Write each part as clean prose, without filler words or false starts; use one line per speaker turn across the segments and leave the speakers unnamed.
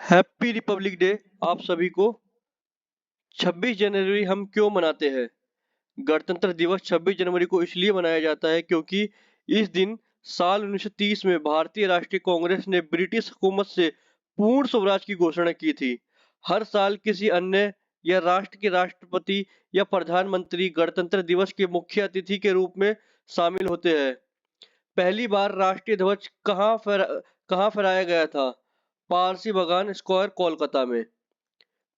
Happy Republic day आप सभी को। 26 जनवरी हम क्यों मनाते हैं? गणतंत्र दिवस 26 जनवरी को इसलिए मनाया जाता है क्योंकि इस दिन साल 1930 में भारतीय राष्ट्रीय कांग्रेस ने ब्रिटिश हुकूमत से पूर्ण स्वराज की घोषणा की थी। हर साल किसी अन्य या राष्ट्र के राष्ट्रपति या प्रधानमंत्री गणतंत्र दिवस के मुख्य अतिथि के रूप में शामिल होते हैं। पहली बार राष्ट्रीय ध्वज कहाँ फहराया गया था? पारसी बागान स्क्वायर, कोलकाता में।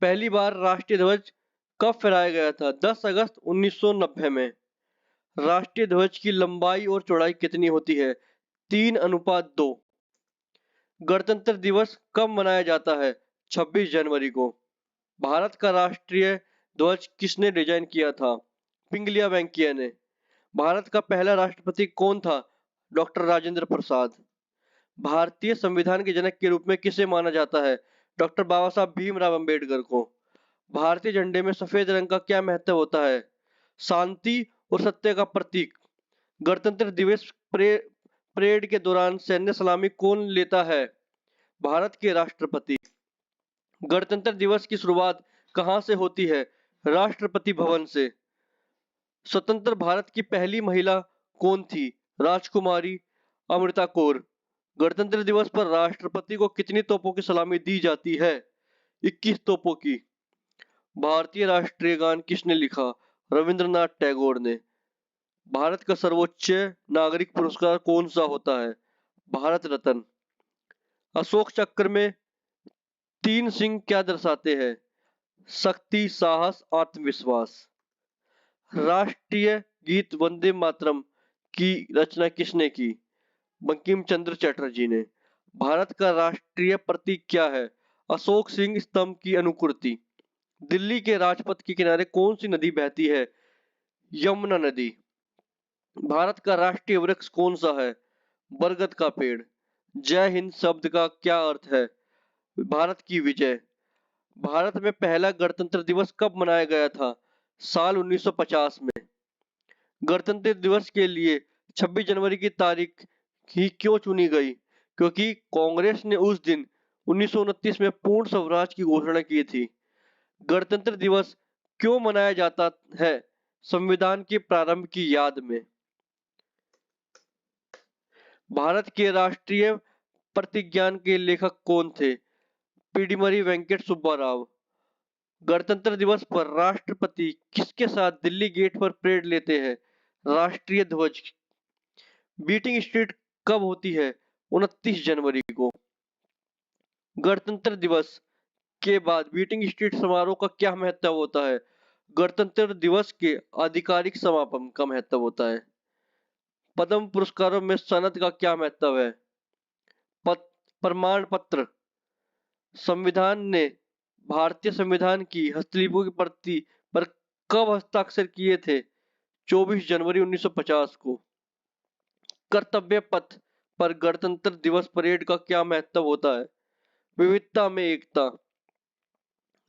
पहली बार राष्ट्रीय ध्वज कब फहराया गया था? 10 अगस्त 1990 में। राष्ट्रीय ध्वज की लंबाई और चौड़ाई कितनी होती है? 3:2। गणतंत्र दिवस कब मनाया जाता है? 26 जनवरी को। भारत का राष्ट्रीय ध्वज किसने डिजाइन किया था? पिंगलिया वेंकैया ने। भारत का पहला राष्ट्रपति कौन था? डॉक्टर राजेंद्र प्रसाद। भारतीय संविधान के जनक के रूप में किसे माना जाता है? डॉक्टर बाबा साहब भीमराव अंबेडकर को। भारतीय झंडे में सफेद रंग का क्या महत्व होता है? शांति और सत्य का प्रतीक। गणतंत्र दिवस परेड के दौरान सैन्य सलामी कौन लेता है? भारत के राष्ट्रपति। गणतंत्र दिवस की शुरुआत कहां से होती है? राष्ट्रपति भवन से। स्वतंत्र भारत की पहली महिला कौन थी? राजकुमारी अमृता कौर। गणतंत्र दिवस पर राष्ट्रपति को कितनी तोपों की सलामी दी जाती है? 21 तोपों की। भारतीय राष्ट्रीय गान किसने लिखा? रविंद्रनाथ टैगोर ने। भारत का सर्वोच्च नागरिक पुरस्कार कौन सा होता है? भारत रत्न। अशोक चक्र में 3 सिंह क्या दर्शाते हैं? शक्ति, साहस, आत्मविश्वास। राष्ट्रीय गीत वंदे मातरम की रचना किसने की? बंकिम चंद्र चटर्जी ने। भारत का राष्ट्रीय प्रतीक क्या है? अशोक सिंह स्तंभ की अनुकृति। दिल्ली के राजपथ के किनारे कौन सी नदी बहती है? यमुना नदी। भारत का राष्ट्रीय वृक्ष कौन सा है? बरगद का पेड़। जय हिंद शब्द का क्या अर्थ है? भारत की विजय। भारत में पहला गणतंत्र दिवस कब मनाया गया था? साल 1950 में। गणतंत्र दिवस के लिए 26 जनवरी की तारीख ही क्यों चुनी गई? क्योंकि कांग्रेस ने उस दिन 1929 में पूर्ण स्वराज की घोषणा की थी। गणतंत्र दिवस क्यों मनाया जाता है? संविधान के प्रारंभ की याद में। भारत के राष्ट्रीय प्रतिज्ञान के लेखक कौन थे? पीडीमरी वेंकट सुब्बा राव। गणतंत्र दिवस पर राष्ट्रपति किसके साथ दिल्ली गेट पर परेड लेते हैं? राष्ट्रीय ध्वज। बीटिंग स्ट्रीट कब होती है? 29 जनवरी को। गणतंत्र दिवस के बाद बीटिंग स्ट्रीट समारोह का क्या महत्व होता है? गणतंत्र दिवस के आधिकारिक समापन का महत्व होता है। पद्म पुरस्कारों में सनद का क्या महत्व है? प्रमाण पत्र। संविधान ने भारतीय संविधान की हस्तलिपियों की प्रति पर कब हस्ताक्षर किए थे? 24 जनवरी 1950 को। कर्तव्य पथ पर गणतंत्र दिवस परेड का क्या महत्व होता है? विविधता में एकता।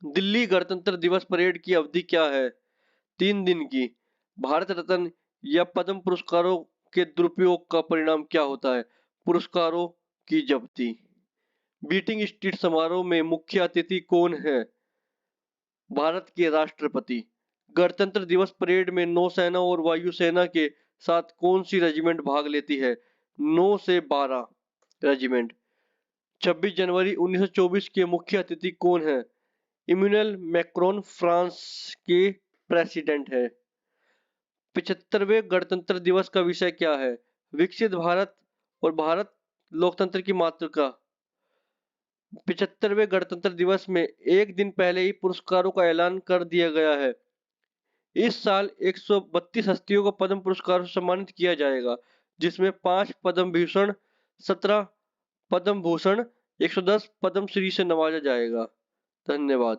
दिल्ली गणतंत्र दिवस परेड की अवधि क्या है? 3 दिन की। भारत रत्न या पद्म पुरस्कारों के दुरुपयोग का परिणाम क्या होता है? पुरस्कारों की जब्ती। बीटिंग स्ट्रीट समारोह में मुख्य अतिथि कौन है? भारत के राष्ट्रपति। गणतंत्र दिवस परेड में नौसेना और वायुसेना के साथ कौन सी रेजिमेंट भाग लेती है? 9 से 12 रेजिमेंट। 26 जनवरी 1924 के मुख्य अतिथि कौन है? इमैनुअल मैक्रोन फ्रांस के प्रेसिडेंट है। 75वें गणतंत्र दिवस का विषय क्या है? विकसित भारत और भारत लोकतंत्र की मातृका। 75वें गणतंत्र दिवस में एक दिन पहले ही पुरस्कारों का ऐलान कर दिया गया है। इस साल 132 हस्तियों को पद्म पुरस्कार से सम्मानित किया जाएगा, जिसमें 5 पद्म भूषण, 17 पद्म भूषण, 110 पद्म श्री से नवाजा जाएगा। धन्यवाद।